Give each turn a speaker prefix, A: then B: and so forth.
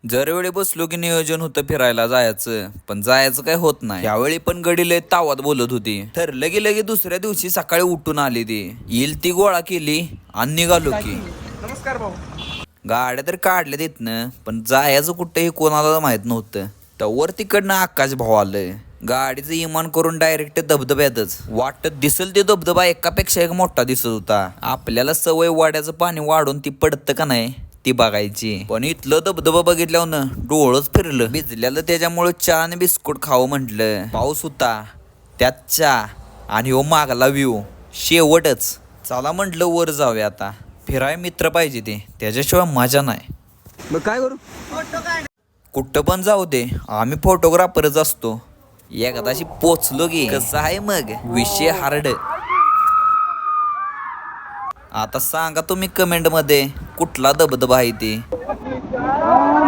A: दरवेळी बसलो की नियोजन होतं फिरायला जायचं, पण जायचं काय होत नाही. यावेळी पण गडी लय तावात बोलत होती. ठरलं की लगे दुसऱ्या दिवशी सकाळी उठून आली ती. येईल ती गोळा केली आणि निघालो की.
B: नमस्कार भाऊ.
A: गाड्या तर काढल्या तिथनं, पण जायचं कुठं हे कोणाला माहित नव्हतं. तवर तिकडनं आकाश भाऊ आलं. गाडीचं इमान करून डायरेक्ट धबधब्यातच. वाटत दिसल ते धबधबा एकापेक्षा एक मोठा दिसत होता. आपल्याला सवय वाड्याचं पाणी वाढून ती पडतं का नाही ती बघायची. पण इथलं धबधबा बघितल्यावर डोळंच फिरलं. भिजल्याला त्याच्यामुळे चहा आणि बिस्कुट खावं म्हटलं. पाऊस होता, त्यात चहा आणि हो मागला व्ह्यू. शेवटच चला म्हटलं वर जाऊया आता. फिराय मित्र पाहिजे ते, त्याच्याशिवाय मजा नाही.
B: मग काय करू?
A: कुठं पण जाऊ दे, आम्ही फोटोग्राफरच असतो. एकदाशी पोचलो की कसं आहे मग विषय हार्ड. आता सांगा तुम्ही कमेंट मध्ये कुठला धबधबा आहे ते.